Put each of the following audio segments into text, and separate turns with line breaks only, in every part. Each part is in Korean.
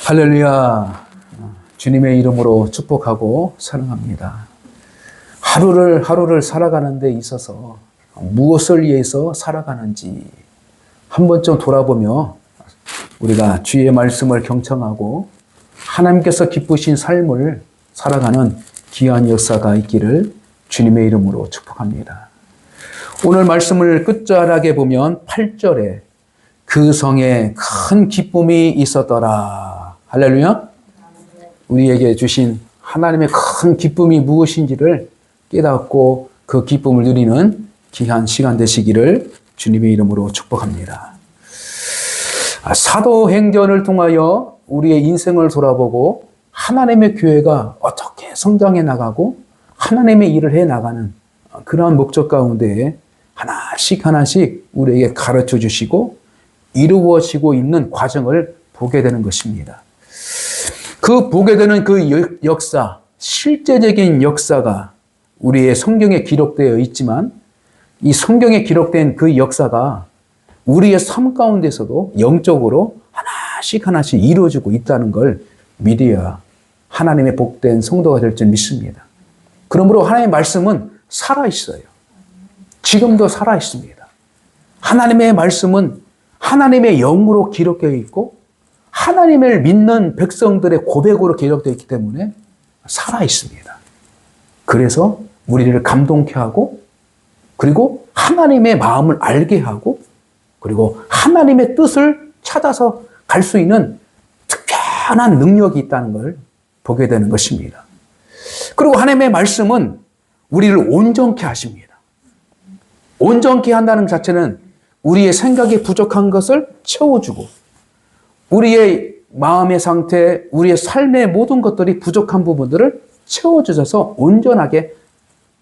할렐루야. 주님의 이름으로 축복하고 사랑합니다. 하루를 살아가는 데 있어서 무엇을 위해서 살아가는지 한 번쯤 돌아보며 우리가 주의 말씀을 경청하고 하나님께서 기쁘신 삶을 살아가는 귀한 역사가 있기를 주님의 이름으로 축복합니다. 오늘 말씀을 끝자락에 보면 8절에 그 성에 큰 기쁨이 있었더라. 할렐루야. 우리에게 주신 하나님의 큰 기쁨이 무엇인지를 깨닫고 그 기쁨을 누리는 귀한 시간 되시기를 주님의 이름으로 축복합니다. 사도행전을 통하여 우리의 인생을 돌아보고 하나님의 교회가 어떻게 성장해 나가고 하나님의 일을 해 나가는 그러한 목적 가운데 하나씩 우리에게 가르쳐 주시고 이루어지고 있는 과정을 보게 되는 것입니다. 그 보게 되는 그 역사, 실제적인 역사가 우리의 성경에 기록되어 있지만 이 성경에 기록된 그 역사가 우리의 삶 가운데서도 영적으로 하나씩 이루어지고 있다는 걸 믿어야 하나님의 복된 성도가 될 줄 믿습니다. 그러므로 하나님의 말씀은 살아있어요. 지금도 살아있습니다. 하나님의 말씀은 하나님의 영으로 기록되어 있고 하나님을 믿는 백성들의 고백으로 기록되어 있기 때문에 살아있습니다. 그래서 우리를 감동케 하고 그리고 하나님의 마음을 알게 하고 그리고 하나님의 뜻을 찾아서 갈 수 있는 특별한 능력이 있다는 걸 보게 되는 것입니다. 그리고 하나님의 말씀은 우리를 온전케 하십니다. 온전케 한다는 자체는 우리의 생각이 부족한 것을 채워주고 우리의 마음의 상태, 우리의 삶의 모든 것들이 부족한 부분들을 채워주셔서 온전하게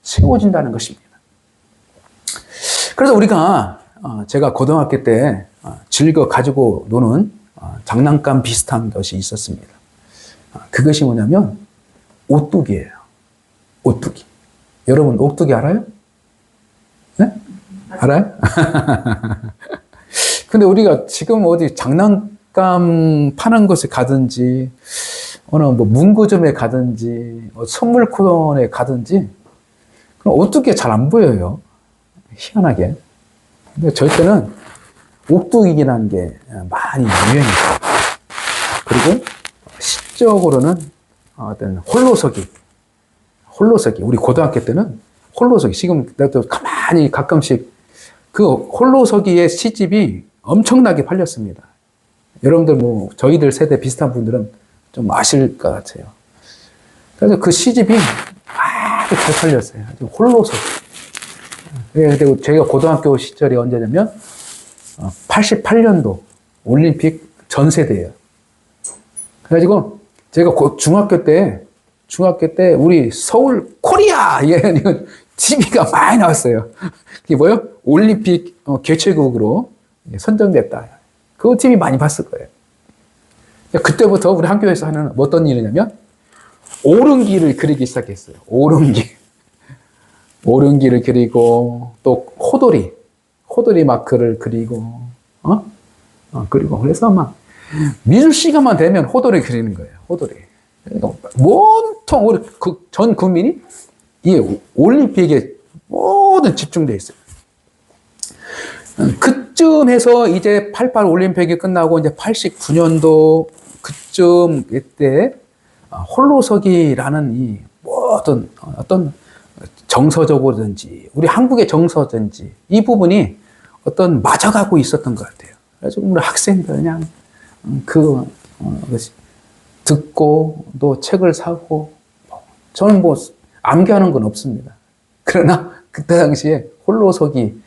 세워진다는 것입니다. 그래서 우리가 제가 고등학교 때 즐겨 가지고 노는 장난감 비슷한 것이 있었습니다. 그것이 뭐냐면 오뚜기예요. 오뚜기. 여러분 오뚜기 알아요? 네? 알아요? 근데 우리가 지금 어디 장난감 파는 곳에 가든지 어느 뭐 문구점에 가든지 선물 코너에 가든지 그럼 오뚜기가 잘 안 보여요. 희한하게. 근데 저희 때는 오뚜기라는 게 많이 유행했어요. 그리고 시적으로는 어떤 홀로서기. 우리 고등학교 때는 홀로서기. 지금 나도 가만히 가끔씩 그 홀로서기의 시집이 엄청나게 팔렸습니다. 여러분들 뭐 저희들 세대 비슷한 분들은 좀 아실 것 같아요. 그래서 그 시집이 아주 잘 팔렸어요. 홀로서기. 그리고 제가 고등학교 시절이 언제냐면 88년도 올림픽 전세대예요. 그래가지고 제가 중학교 때 우리 서울 코리아 이런 TV가 많이 나왔어요. 그게 뭐예요? 올림픽 개최국으로 선정됐다. 그 TV 많이 봤을 거예요. 그때부터 우리 학교에서 하는 어떤 일이냐면 오름기를 그리기 시작했어요. 오름기를 그리고 또 호돌이 마크를 그리고 그리고 그래서 막 미술 시간만 되면 호돌이 그리는 거예요. 호돌이. 온통 우리 전 국민이 이 올림픽에 모든 집중되어 있어요. 그쯤에서 이제 88 올림픽이 끝나고 이제 89년도 그쯤 때 홀로서기라는 이 어떤 정서적으로든지 우리 한국의 정서든지 이 부분이 어떤 맞아가고 있었던 것 같아요. 그래서 우리 학생들 그냥 듣고 또 책을 사고 저는 뭐 암기하는 건 없습니다. 그러나 그때 당시에 홀로서기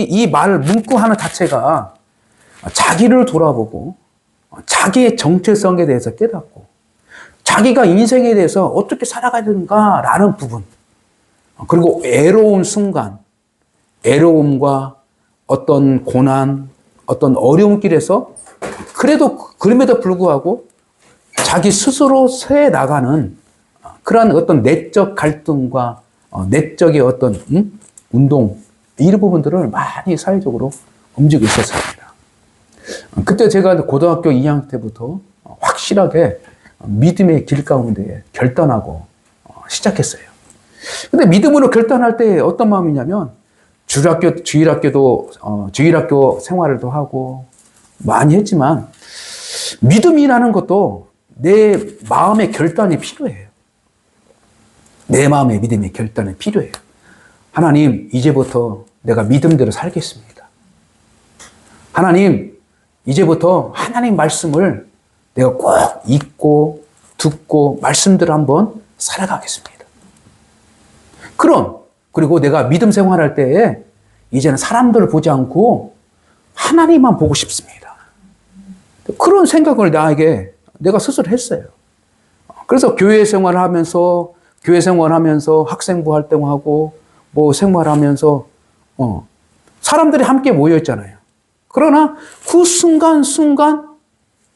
이 말 문구 하나 자체가 자기를 돌아보고 자기의 정체성에 대해서 깨닫고 자기가 인생에 대해서 어떻게 살아가야 되는가라는 부분 그리고 애로운 순간 애로움과 어떤 고난 어떤 어려운 길에서 그럼에도 불구하고 자기 스스로 새 나가는 그러한 어떤 내적 갈등과 내적의 어떤 운동 이런 부분들을 많이 사회적으로 움직이고 있었습니다. 그때 제가 고등학교 2학년 때부터 확실하게 믿음의 길 가운데 결단하고 시작했어요. 근데 믿음으로 결단할 때 어떤 마음이냐면 주일학교 생활도 하고 많이 했지만 믿음이라는 것도 내 마음의 결단이 필요해요. 내 마음의 믿음의 결단이 필요해요. 하나님, 이제부터 내가 믿음대로 살겠습니다. 하나님, 이제부터 하나님 말씀을 내가 꼭 읽고 듣고 말씀대로 한번 살아가겠습니다. 그리고 내가 믿음 생활할 때에 이제는 사람들을 보지 않고 하나님만 보고 싶습니다. 그런 생각을 내가 스스로 했어요. 그래서 교회 생활하면서 학생부 활동하고 뭐 생활하면서 사람들이 함께 모여 있잖아요. 그러나 그 순간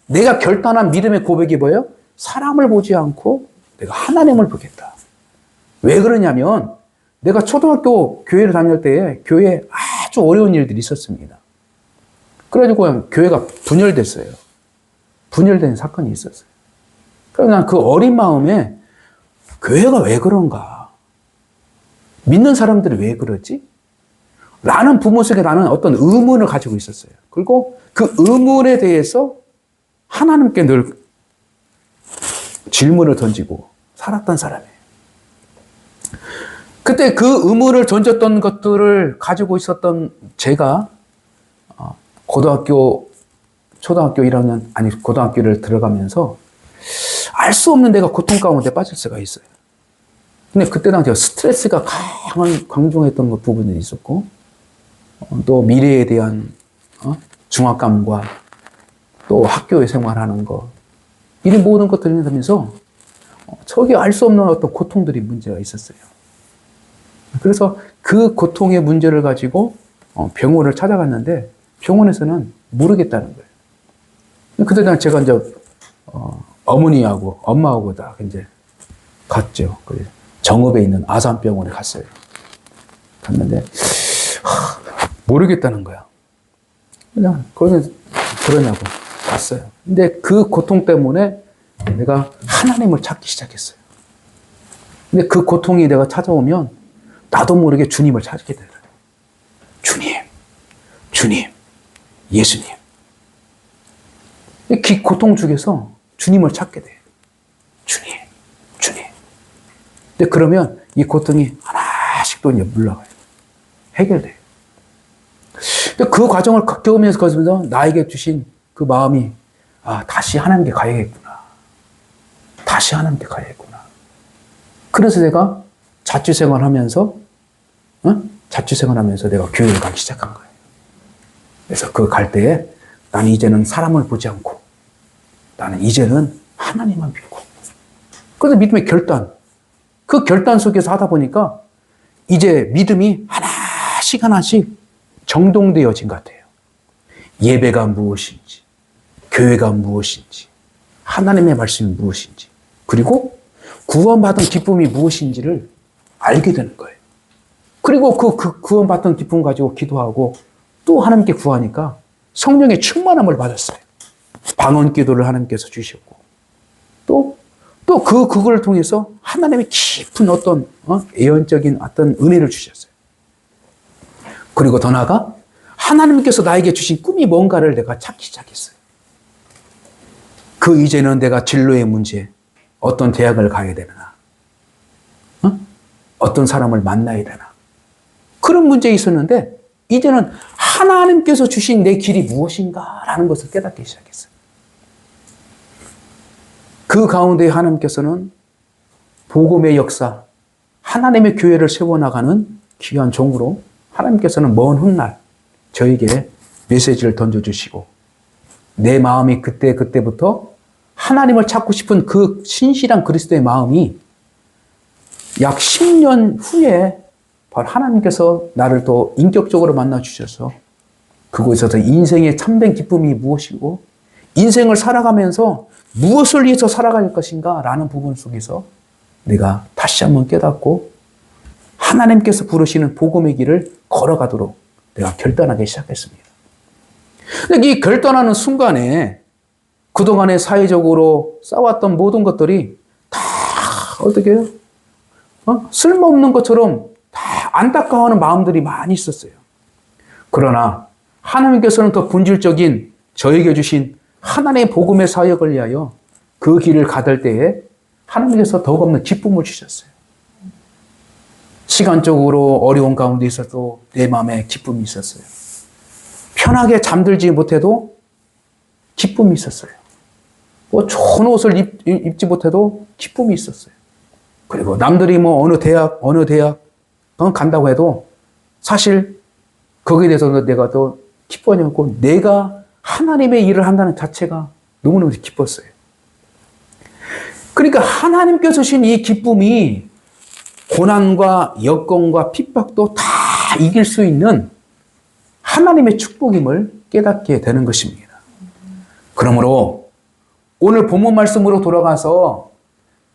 내가 결단한 믿음의 고백이 뭐예요? 사람을 보지 않고 내가 하나님을 보겠다. 왜 그러냐면 내가 초등학교 교회를 다닐 때에 교회에 아주 어려운 일들이 있었습니다. 그래가지고 교회가 분열됐어요. 분열된 사건이 있었어요. 그래서 난 그 어린 마음에 교회가 왜 그런가? 믿는 사람들이 왜 그러지? 라는 부분 속에 나는 어떤 의문을 가지고 있었어요. 그리고 그 의문에 대해서 하나님께 늘 질문을 던지고 살았던 사람이에요. 그때 그 의문을 던졌던 것들을 가지고 있었던 제가 고등학교를 들어가면서 알 수 없는 내가 고통 가운데 빠질 수가 있어요. 근데 그때 당시 스트레스가 강중했던 부분이 있었고, 또 미래에 대한 중압감과 또 학교에 생활하는 것, 이런 모든 것들을 하면서 저기 알 수 없는 어떤 고통들이 문제가 있었어요. 그래서 그 고통의 문제를 가지고 병원을 찾아갔는데 병원에서는 모르겠다는 거예요. 그때 당시 제가 이제 어머니하고 엄마하고 다 이제 갔죠. 정읍에 있는 아산병원에 갔어요. 갔는데 모르겠다는 거야. 그냥 거기서 그러냐고 갔어요. 근데 그 고통 때문에 내가 하나님을 찾기 시작했어요. 근데 그 고통이 내가 찾아오면 나도 모르게 주님을 찾게 되더라고요. 주님, 예수님. 이 고통 중에서 주님을 찾게 돼요. 주님. 근데 그러면 이 고통이 하나씩 또 이제 물러가요. 해결돼요. 근데 그 과정을 겪으면서 나에게 주신 그 마음이, 다시 하나님께 가야겠구나. 그래서 내가 자취생활하면서 내가 교회를 가기 시작한 거예요. 그래서 그 갈 때에 나는 이제는 사람을 보지 않고 나는 이제는 하나님만 믿고. 그래서 믿음의 결단. 그 결단 속에서 하다 보니까 이제 믿음이 하나씩 정돈되어진 것 같아요. 예배가 무엇인지, 교회가 무엇인지, 하나님의 말씀이 무엇인지, 그리고 구원받은 기쁨이 무엇인지를 알게 되는 거예요. 그리고 그 구원받은 기쁨 가지고 기도하고 또 하나님께 구하니까 성령의 충만함을 받았어요. 방언 기도를 하나님께서 주셨고, 그걸 통해서 하나님의 깊은 어떤 예언적인 어떤 은혜를 주셨어요. 그리고 더 나아가 하나님께서 나에게 주신 꿈이 뭔가를 내가 찾기 시작했어요. 이제는 내가 진로의 문제, 어떤 대학을 가야 되나, 어떤 사람을 만나야 되나, 그런 문제가 있었는데 이제는 하나님께서 주신 내 길이 무엇인가라는 것을 깨닫기 시작했어요. 그 가운데 하나님께서는 복음의 역사, 하나님의 교회를 세워나가는 귀한 종으로 하나님께서는 먼 훗날 저에게 메시지를 던져주시고 내 마음이 그때부터 하나님을 찾고 싶은 그 신실한 그리스도의 마음이 약 10년 후에 바로 하나님께서 나를 또 인격적으로 만나주셔서 그곳에서 인생의 참된 기쁨이 무엇이고 인생을 살아가면서 무엇을 위해서 살아갈 것인가 라는 부분 속에서 내가 다시 한번 깨닫고 하나님께서 부르시는 복음의 길을 걸어가도록 내가 결단하기 시작했습니다. 근데 이 결단하는 순간에 그동안에 사회적으로 쌓았던 모든 것들이 다 어떻게 해요? 쓸모없는 것처럼 다 안타까워하는 마음들이 많이 있었어요. 그러나 하나님께서는 더 본질적인 저에게 주신 하나님의 복음의 사역을 위하여 그 길을 가들 때에 하나님께서 더욱 없는 기쁨을 주셨어요. 시간적으로 어려운 가운데 있어도 내 마음에 기쁨이 있었어요. 편하게 잠들지 못해도 기쁨이 있었어요. 뭐 좋은 옷을 입지 못해도 기쁨이 있었어요. 그리고 남들이 뭐 어느 대학 간다고 해도 사실 거기에 대해서는 내가 더 기뻐하지 않고 내가 하나님의 일을 한다는 자체가 너무너무 기뻤어요. 그러니까 하나님께서 주신 이 기쁨이 고난과 여건과 핍박도 다 이길 수 있는 하나님의 축복임을 깨닫게 되는 것입니다. 그러므로 오늘 본문 말씀으로 돌아가서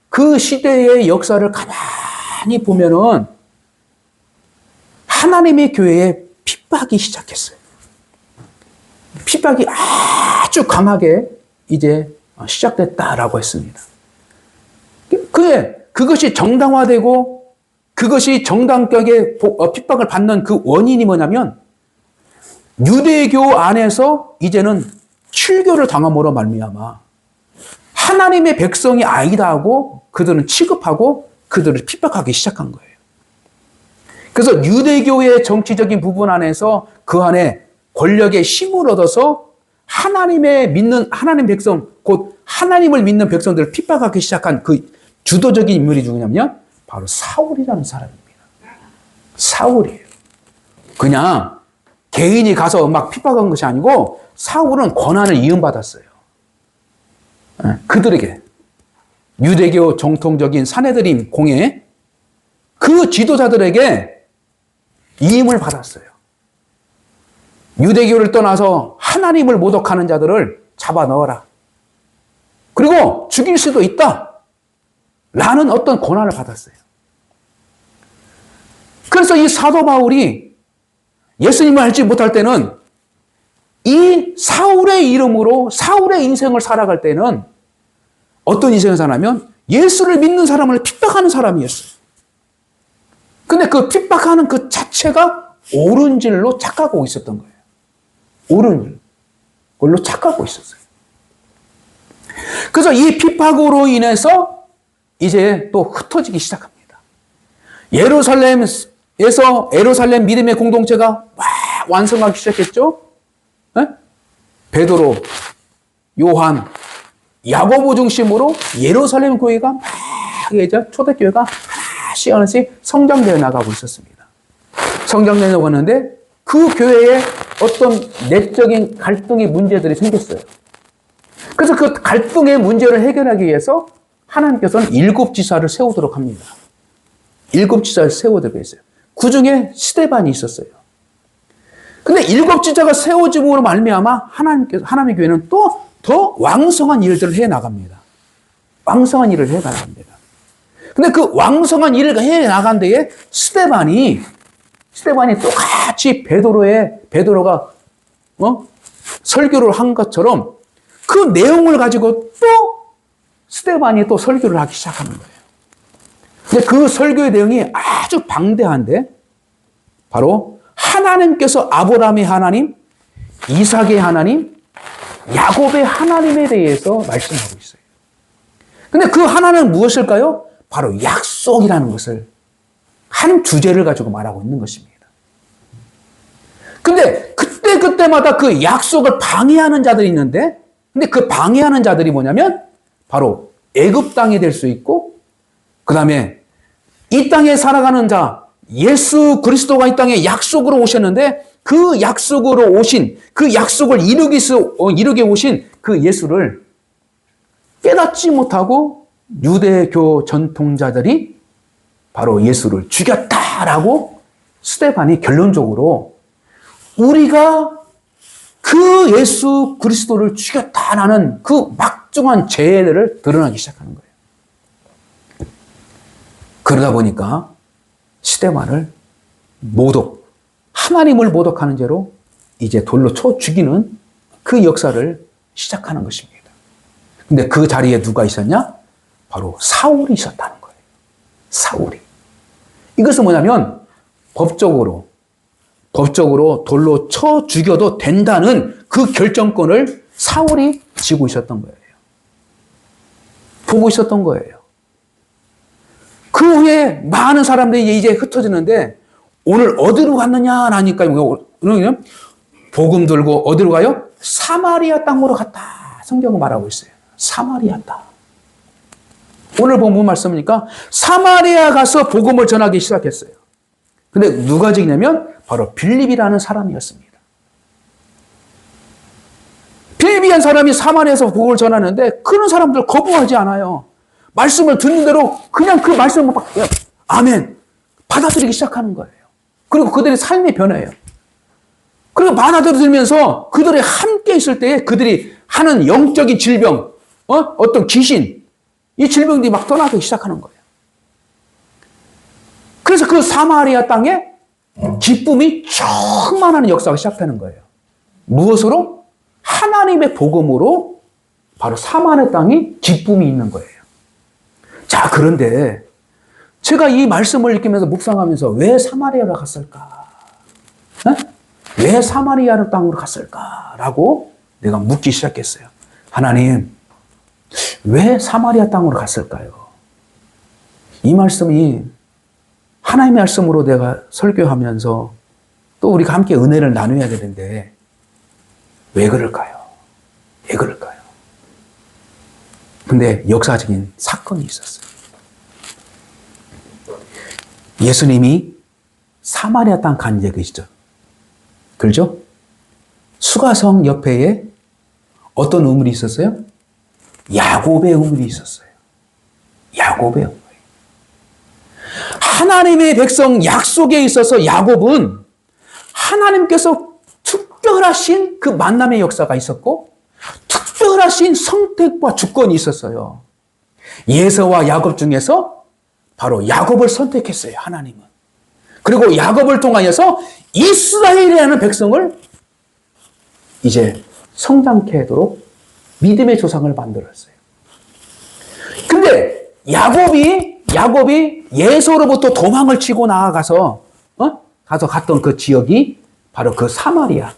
그 시대의 역사를 가만히 보면은 하나님의 교회에 핍박이 시작했어요. 핍박이 아주 강하게 이제 시작됐다라고 했습니다. 그것이 정당화되고 그것이 정당하게 핍박을 받는 그 원인이 뭐냐면 유대교 안에서 이제는 출교를 당함으로 말미암아 하나님의 백성이 아니다 하고 그들은 취급하고 그들을 핍박하기 시작한 거예요. 그래서 유대교의 정치적인 부분 안에서 그 안에 권력의 힘을 얻어서 하나님의 믿는 하나님 백성, 곧 하나님을 믿는 백성들을 핍박하기 시작한 그 주도적인 인물이 누구냐면 바로 사울이라는 사람입니다. 사울이에요. 그냥 개인이 가서 막 핍박한 것이 아니고 사울은 권한을 이음받았어요. 그들에게 유대교 정통적인 사내들인 공회 그 지도자들에게 이임을 받았어요. 유대교를 떠나서 하나님을 모독하는 자들을 잡아 넣어라. 그리고 죽일 수도 있다. 라는 어떤 권한을 받았어요. 그래서 이 사도 바울이 예수님을 알지 못할 때는 이 사울의 이름으로 사울의 인생을 살아갈 때는 어떤 인생을 사냐면 예수를 믿는 사람을 핍박하는 사람이었어요. 근데 그 핍박하는 그 자체가 옳은 길로 착각하고 있었던 거예요. 옳은 걸로 착각하고 있었어요. 그래서 이 핍박으로 인해서 이제 또 흩어지기 시작합니다. 예루살렘에서 예루살렘 믿음의 공동체가 막 완성하기 시작했죠. 네? 베드로, 요한, 야고보 중심으로 예루살렘 교회가 막 이제 초대교회가 하나씩 성장되어 나가고 있었습니다. 성장되어 나가는데 그 교회에 어떤 내적인 갈등의 문제들이 생겼어요. 그래서 그 갈등의 문제를 해결하기 위해서 하나님께서는 7지사를 세우도록 합니다. 7지사를 세우도록 했어요. 그 중에 스데반이 있었어요. 근데 7지사가 세워짐으로 말미암아 하나님의 교회는 또 더 왕성한 일들을 해 나갑니다. 왕성한 일을 해 나갑니다. 근데 그 왕성한 일을 해 나간 데에 스데반이 똑같이 베드로가 설교를 한 것처럼 그 내용을 가지고 또 스데반이 또 설교를 하기 시작하는 거예요. 근데 그 설교의 내용이 아주 방대한데 바로 하나님께서 아브라함의 하나님, 이삭의 하나님, 야곱의 하나님에 대해서 말씀하고 있어요. 근데 그 하나는 무엇일까요? 바로 약속이라는 것을 한 주제를 가지고 말하고 있는 것입니다. 근데 그때마다 그 약속을 방해하는 자들이 있는데 근데 그 방해하는 자들이 뭐냐면 바로 애굽 땅이 될 수 있고 그 다음에 이 땅에 살아가는 자 예수 그리스도가 이 땅에 약속으로 오셨는데 그 약속으로 오신 그 약속을 이루게 오신 그 예수를 깨닫지 못하고 유대교 전통자들이 바로 예수를 죽였다라고 스데반이 결론적으로 우리가 그 예수 그리스도를 죽였다라는 그 막중한 죄를 드러나기 시작하는 거예요. 그러다 보니까 스데반을 하나님을 모독하는 죄로 이제 돌로 쳐 죽이는 그 역사를 시작하는 것입니다. 근데 그 자리에 누가 있었냐? 바로 사울이 있었다는 거예요. 사울이. 이것은 뭐냐면 법적으로 돌로 쳐 죽여도 된다는 그 결정권을 사울이 쥐고 있었던 거예요. 보고 있었던 거예요. 그 후에 많은 사람들이 이제 흩어지는데 오늘 어디로 갔느냐 하니까 오늘 복음 들고 어디로 가요? 사마리아 땅으로 갔다. 성경은 말하고 있어요. 사마리아 땅. 오늘 본문 말씀이니까 사마리아 가서 복음을 전하기 시작했어요. 근데 누가 지냐면 바로 빌립이라는 사람이었습니다. 빌립이라는 사람이 사마리아에서 복음을 전하는데 그런 사람들 거부하지 않아요. 말씀을 듣는 대로 그냥 그 말씀을 막 아멘 받아들이기 시작하는 거예요. 그리고 그들의 삶이 변해요. 그리고 받아들이면서 그들이 함께 있을 때에 그들이 하는 영적인 질병, 어떤 귀신, 이 질병들이 막 떠나기 시작하는 거예요. 그래서 그 사마리아 땅에 기쁨이 충만하는 역사가 시작되는 거예요. 무엇으로? 하나님의 복음으로 바로 사마리아 땅이 기쁨이 있는 거예요. 자, 그런데 제가 이 말씀을 읽으면서 묵상하면서 왜 사마리아로 갔을까? 왜 사마리아 땅으로 갔을까라고 내가 묻기 시작했어요. 하나님, 왜 사마리아 땅으로 갔을까요? 이 말씀이 하나님의 말씀으로 내가 설교하면서 또 우리가 함께 은혜를 나눠야 되는데 왜 그럴까요? 왜 그럴까요? 근데 역사적인 사건이 있었어요. 예수님이 사마리아 땅 간 적이 있죠. 그렇죠? 수가성 옆에 어떤 우물이 있었어요? 야곱의 우물이 있었어요. 야곱의 우물. 하나님의 백성 약속에 있어서 야곱은 하나님께서 특별하신 그 만남의 역사가 있었고 특별하신 선택과 주권이 있었어요. 예서와 야곱 중에서 바로 야곱을 선택했어요. 하나님은. 그리고 야곱을 통하여서 이스라엘이라는 백성을 이제 성장케 하도록 믿음의 조상을 만들었어요. 근데 야곱이 예서로부터 도망을 치고 나아가서 갔던 그 지역이 바로 그 사마리아,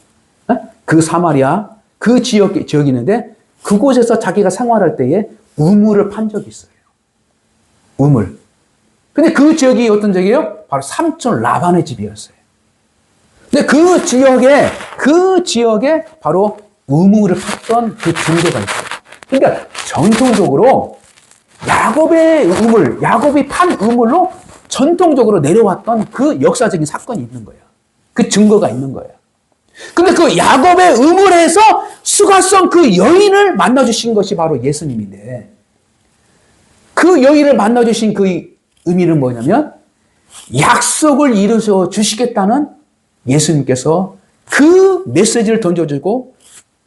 그 지역이 있는데 그곳에서 자기가 생활할 때에 우물을 판 적이 있어요. 우물. 근데 그 지역이 어떤 지역이에요? 바로 삼촌 라반의 집이었어요. 근데 그 지역에 바로 우물을 팠던 그 증거가 있어요. 그러니까 전통적으로 야곱이 판 우물로 전통적으로 내려왔던 그 역사적인 사건이 있는 거예요. 그 증거가 있는 거예요. 근데 그 야곱의 우물에서 수가성 그 여인을 만나주신 것이 바로 예수님인데 그 여인을 만나주신 그 의미는 뭐냐면 약속을 이루어 주시겠다는 예수님께서 그 메시지를 던져주고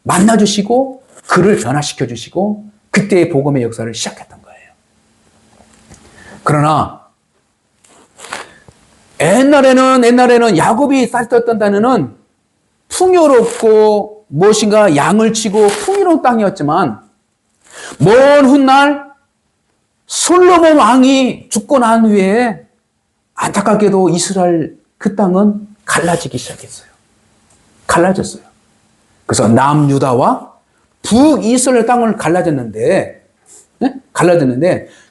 만나주시고 그를 변화시켜 주시고 그때의 복음의 역사를 시작했던 거예요. 그러나 옛날에는 야곱이 살던 땅에는 풍요롭고 무엇인가 양을 치고 풍요로운 땅이었지만 먼 훗날 솔로몬 왕이 죽고 난 후에 안타깝게도 이스라엘 그 땅은 갈라지기 시작했어요. 갈라졌어요. 그래서 남유다와 북이스라엘 땅을 갈라졌는데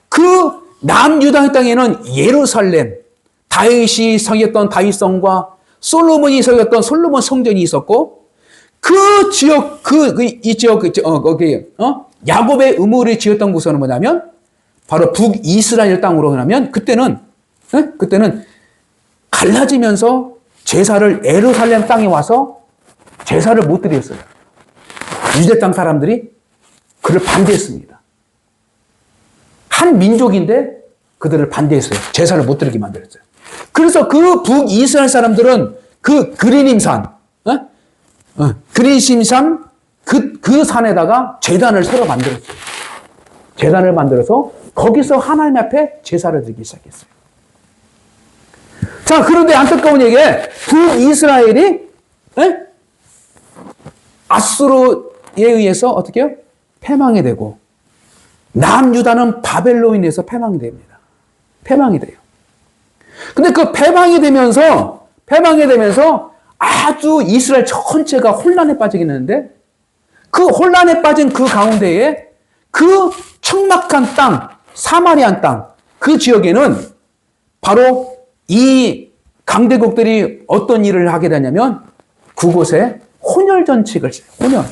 그 남유다 땅에는 예루살렘, 다윗이 성했던 다윗성과 솔로몬이 성했던 솔로몬 성전이 있었고 그 지역 야곱의 우물이 지었던 곳은 뭐냐면 바로 북이스라엘 땅으로 하면 그때는 갈라지면서 제사를 예루살렘 땅에 와서 제사를 못 드렸어요. 유대 땅 사람들이 그를 반대했습니다. 한 민족인데 그들을 반대했어요. 제사를 못 드리게 만들었어요. 그래서 그 북이스라엘 사람들은 그 그리님산 그 산에다가 제단을 새로 만들었어요. 제단을 만들어서 거기서 하나님 앞에 제사를 드리기 시작했어요. 자, 그런데 안타까운 얘기에 북이스라엘이 아수르에 의해서 어떻게 해요? 패망이 되고 남유다는 바벨론에 의해서 패망이 됩니다. 패망이 돼요. 근데 그 패망이 되면서 아주 이스라엘 전체가 혼란에 빠지겠는데, 그 혼란에 빠진 그 가운데에 그 척막한 땅, 사마리안 땅, 그 지역에는 바로 이 강대국들이 어떤 일을 하게 되냐면 그곳에 혼혈전칙을 써요. 혼혈.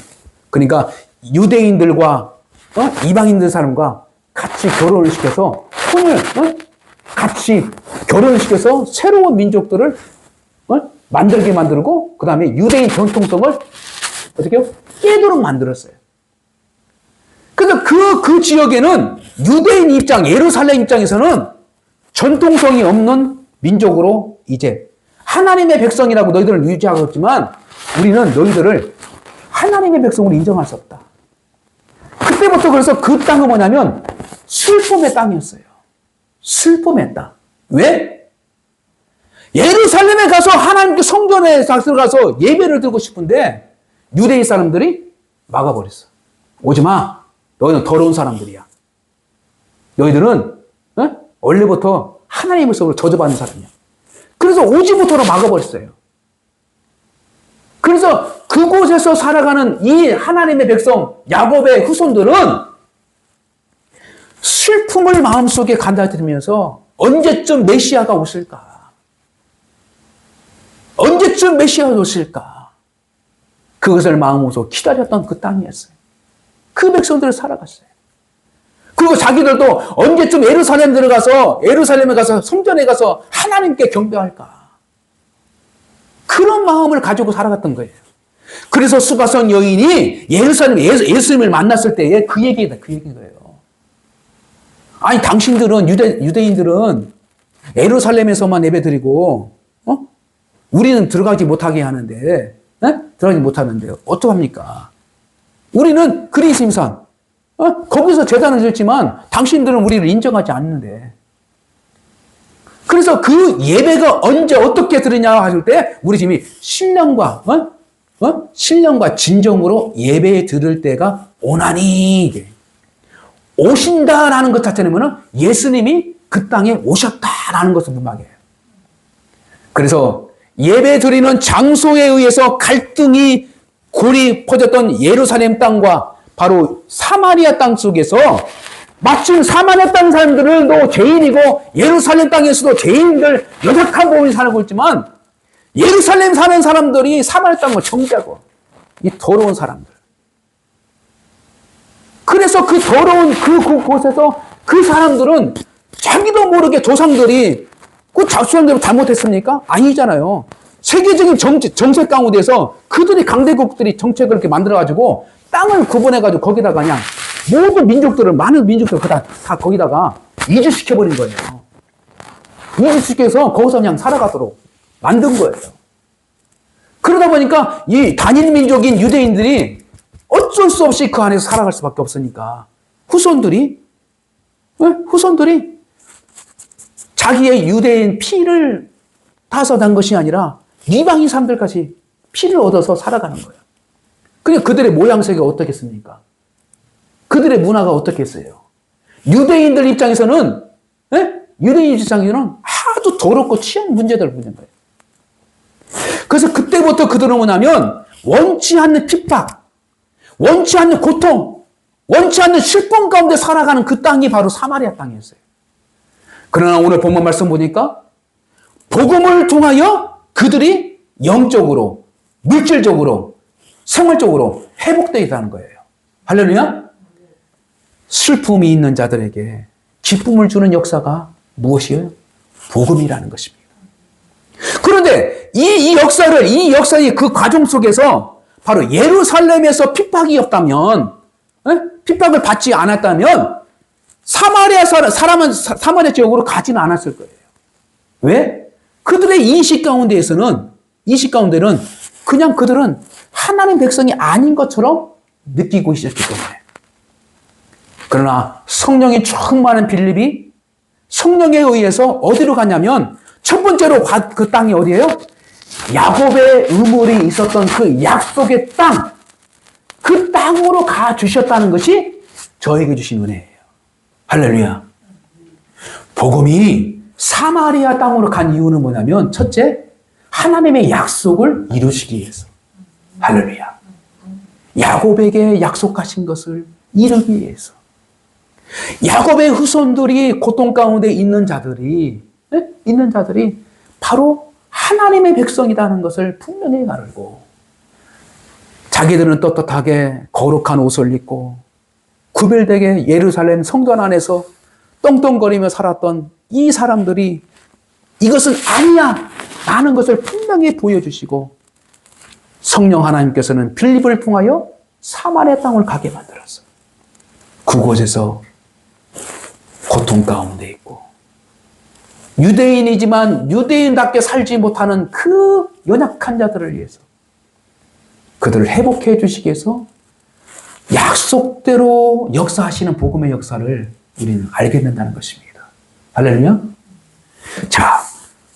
그러니까 유대인들과 이방인들 사람과 같이 결혼을 시켜서 같이 결혼을 시켜서 새로운 민족들을 만들게 만들고 그 다음에 유대인 전통성을 어떻게요? 깨도록 만들었어요. 그래서 그 지역에는 유대인 입장, 예루살렘 입장에서는 전통성이 없는 민족으로 이제 하나님의 백성이라고 너희들을 유지하고 있지만 우리는 너희들을 하나님의 백성으로 인정할 수 없다. 그때부터 그래서 그 땅은 뭐냐면 슬픔의 땅이었어요. 슬픔의 땅. 왜? 예루살렘에 가서 하나님께 성전에 들어가서 예배를 드리고 싶은데 유대인 사람들이 막아버렸어. 오지 마. 너희는 더러운 사람들이야. 너희들은 원래부터 하나님의 백성으로 저주받는 사람이야. 그래서 오지 못하도록 막아버렸어요. 그래서 그곳에서 살아가는 이 하나님의 백성, 야곱의 후손들은 슬픔을 마음속에 간다들면서 언제쯤 메시아가 오실까? 언제쯤 메시아가 오실까? 그것을 마음으로 기다렸던 그 땅이었어요. 그 백성들을 살아갔어요. 그리고 자기들도 언제쯤 예루살렘에 가서 성전에 가서 하나님께 경배할까? 그런 마음을 가지고 살아갔던 거예요. 그래서 수가성 여인이 예수님을 만났을 때에 그 얘기다, 그 얘기인 거예요. 아니, 당신들은, 유대인들은 예루살렘에서만 예배드리고, 우리는 들어가지 못하게 하는데, 들어가지 못하는데, 어떡합니까? 우리는 그리심산, 거기서 제단을 지었지만, 당신들은 우리를 인정하지 않는데. 그래서 그 예배가 언제 어떻게 드리냐 하실 때, 우리 지금 신령과 진정으로 예배 드릴 때가 오나니, 오신다라는 것 자체는 예수님이 그 땅에 오셨다라는 것을 분명해요. 그래서 예배 드리는 장소에 의해서 갈등이 골이 퍼졌던 예루살렘 땅과 바로 사마리아 땅 속에서 마침 사마리아 땅 사람들은 죄인이고 예루살렘 땅에서도 죄인들 연약한 부분이 살고 있지만 예루살렘 사는 사람들이 사마리아 땅을 정죄하고 이 더러운 사람들. 그래서 그 더러운 그곳에서 그 사람들은 자기도 모르게 조상들이 그 조상들이 잘못했습니까? 아니잖아요. 세계적인 정책 가운데서 그들이 강대국들이 정책을 이렇게 만들어가지고 땅을 구분해가지고 거기다가 그냥 모든 민족들을, 많은 민족들을 다 거기다가 이주시켜버린 거예요. 이주시켜서 거기서 그냥 살아가도록 만든 거예요. 그러다 보니까 이 단일 민족인 유대인들이 어쩔 수 없이 그 안에서 살아갈 수밖에 없으니까 후손들이 자기의 유대인 피를 타서 난 것이 아니라 이방인 사람들까지 피를 얻어서 살아가는 거예요. 그러니까 그들의 모양새가 어떻겠습니까? 그들의 문화가 어떻겠어요? 유대인들 입장에서는 아주 더럽고 치안 문제들을 보는 거예요. 그래서 그때부터 그들은 뭐냐면 원치 않는 핍박, 원치 않는 고통, 원치 않는 슬픔 가운데 살아가는 그 땅이 바로 사마리아 땅이었어요. 그러나 오늘 본문 말씀 보니까 복음을 통하여 그들이 영적으로, 물질적으로, 생활적으로 회복되었다는 거예요. 할렐루야? 슬픔이 있는 자들에게 기쁨을 주는 역사가 무엇이에요? 복음이라는 것입니다. 그런데 이 역사의 그 과정 속에서 바로 예루살렘에서 핍박이 없다면, 핍박을 받지 않았다면 사마리아 지역으로 가지는 않았을 거예요. 왜? 그들의 인식 가운데는 그냥 그들은 하나님 백성이 아닌 것처럼 느끼고 있었기 때문에. 그러나 성령이 충만한 빌립이 성령에 의해서 어디로 갔냐면 첫 번째로 그 땅이 어디예요? 야곱의 의물이 있었던 그 약속의 땅, 그 땅으로 가 주셨다는 것이 저에게 주신 은혜예요. 할렐루야. 복음이 사마리아 땅으로 간 이유는 뭐냐면 첫째, 하나님의 약속을 이루시기 위해서. 할렐루야. 야곱에게 약속하신 것을 이루기 위해서. 야곱의 후손들이 고통 가운데 있는 자들이 바로 하나님의 백성이라는 것을 분명히 알고 자기들은 떳떳하게 거룩한 옷을 입고 구별되게 예루살렘 성전 안에서 떵떵거리며 살았던 이 사람들이 이것은 아니야 라는 것을 분명히 보여주시고 성령 하나님께서는 빌립을 통하여 사마리아 땅을 가게 만들었어요. 그곳에서 고통 가운데 있고 유대인이지만 유대인답게 살지 못하는 그 연약한 자들을 위해서 그들을 회복해 주시기 위해서 약속대로 역사하시는 복음의 역사를 우리는 알게 된다는 것입니다. 할렐루야. 자,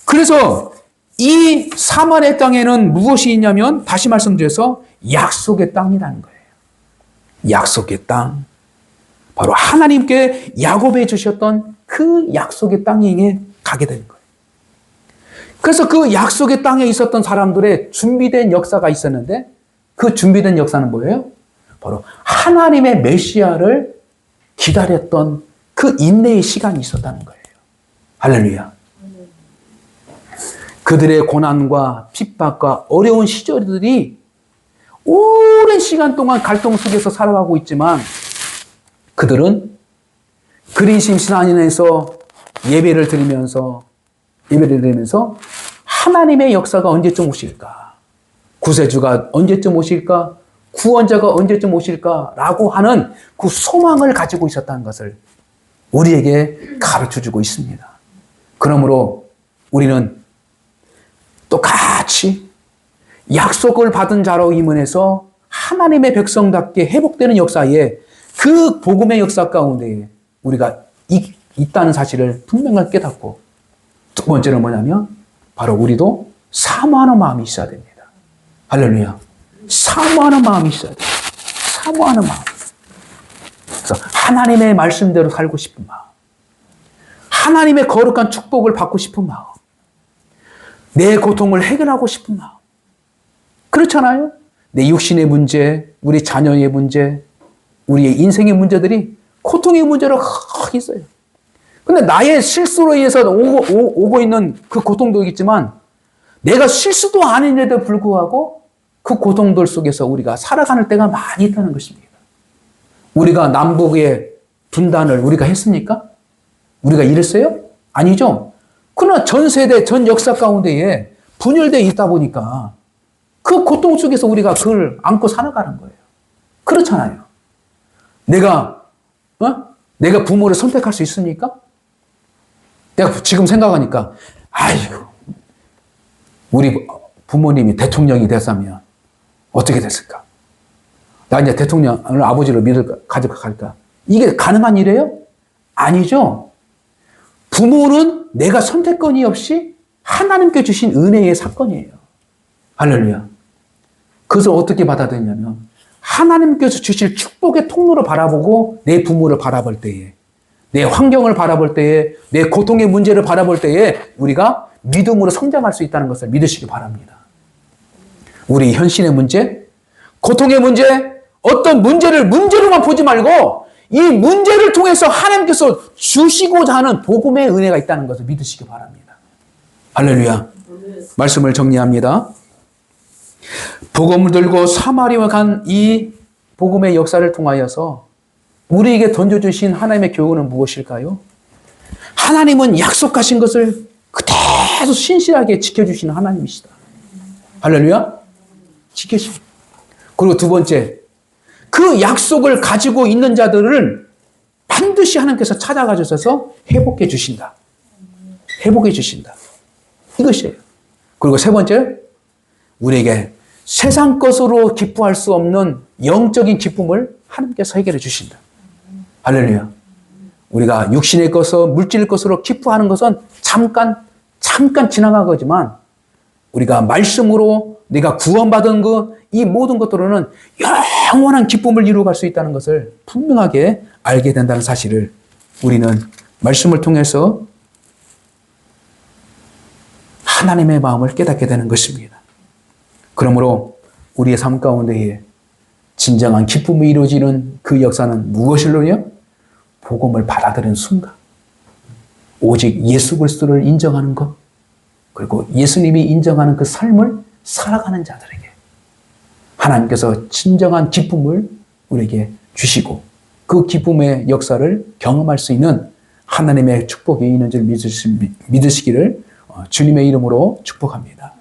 그래서 이 사마리아 땅에는 무엇이 있냐면 다시 말씀드려서 약속의 땅이라는 거예요. 약속의 땅. 바로 하나님께 야곱에 주셨던 그 약속의 땅에 가게 되는 거예요. 그래서 그 약속의 땅에 있었던 사람들의 준비된 역사가 있었는데 그 준비된 역사는 뭐예요? 바로 하나님의 메시아를 기다렸던 그 인내의 시간이 있었다는 거예요. 할렐루야. 그들의 고난과 핍박과 어려운 시절들이 오랜 시간 동안 갈등 속에서 살아가고 있지만 그들은 그리심 신앙인에서 예배를 드리면서 하나님의 역사가 언제쯤 오실까? 구세주가 언제쯤 오실까? 구원자가 언제쯤 오실까라고 하는 그 소망을 가지고 있었다는 것을 우리에게 가르쳐주고 있습니다. 그러므로 우리는 똑같이 약속을 받은 자로 임원해서 하나님의 백성답게 회복되는 역사에 그 복음의 역사 가운데 우리가 있다는 사실을 분명하게 깨닫고 두 번째는 뭐냐면 바로 우리도 사모하는 마음이 있어야 됩니다. 할렐루야. 사모하는 마음이 있어야 돼요. 사모하는 마음. 그래서 하나님의 말씀대로 살고 싶은 마음. 하나님의 거룩한 축복을 받고 싶은 마음. 내 고통을 해결하고 싶은 마음. 그렇잖아요? 내 육신의 문제, 우리 자녀의 문제, 우리의 인생의 문제들이 고통의 문제로 확 있어요. 근데 나의 실수로 인해서 오고 있는 그 고통도 있지만 내가 실수도 아닌데도 불구하고 그 고통들 속에서 우리가 살아가는 때가 많이 있다는 것입니다. 우리가 남북의 분단을 우리가 했습니까? 우리가 이랬어요? 아니죠. 그러나 전 세대, 전 역사 가운데에 분열되어 있다 보니까 그 고통 속에서 우리가 그걸 안고 살아가는 거예요. 그렇잖아요. 내가 부모를 선택할 수 있습니까? 내가 지금 생각하니까, 아이고, 우리 부모님이 대통령이 됐으면 어떻게 됐을까? 나 이제 대통령을 아버지로 가지고 갈까? 이게 가능한 일이에요? 아니죠. 부모는 내가 선택권이 없이 하나님께 주신 은혜의 사건이에요. 할렐루야. 그것을 어떻게 받아들이냐면 하나님께서 주실 축복의 통로를 바라보고 내 부모를 바라볼 때에, 내 환경을 바라볼 때에, 내 고통의 문제를 바라볼 때에 우리가 믿음으로 성장할 수 있다는 것을 믿으시기 바랍니다. 우리 현실의 문제, 고통의 문제, 어떤 문제를 문제로만 보지 말고 이 문제를 통해서 하나님께서 주시고자 하는 복음의 은혜가 있다는 것을 믿으시기 바랍니다. 할렐루야. 말씀을 정리합니다. 복음을 들고 사마리아 간 이 복음의 역사를 통하여서 우리에게 던져주신 하나님의 교훈은 무엇일까요? 하나님은 약속하신 것을 그대로 신실하게 지켜주시는 하나님이시다. 할렐루야. 지켜주십니다. 그리고 두 번째, 그 약속을 가지고 있는 자들을 반드시 하나님께서 찾아가 주셔서 회복해 주신다. 회복해 주신다. 이것이에요. 그리고 세 번째, 우리에게 세상 것으로 기뻐할 수 없는 영적인 기쁨을 하나님께서 해결해 주신다. 할렐루야. 우리가 육신의 것으로, 물질 것으로 기뻐하는 것은 잠깐 지나가거지만 우리가 말씀으로 내가 구원받은 이 모든 것들로는 영원한 기쁨을 이루어갈 수 있다는 것을 분명하게 알게 된다는 사실을 우리는 말씀을 통해서 하나님의 마음을 깨닫게 되는 것입니다. 그러므로 우리의 삶 가운데에 진정한 기쁨이 이루어지는 그 역사는 무엇일로요? 복음을 받아들이는 순간, 오직 예수 그리스도를 인정하는 것, 그리고 예수님이 인정하는 그 삶을 살아가는 자들에게 하나님께서 진정한 기쁨을 우리에게 주시고 그 기쁨의 역사를 경험할 수 있는 하나님의 축복이 있는 줄 믿으시기를 주님의 이름으로 축복합니다.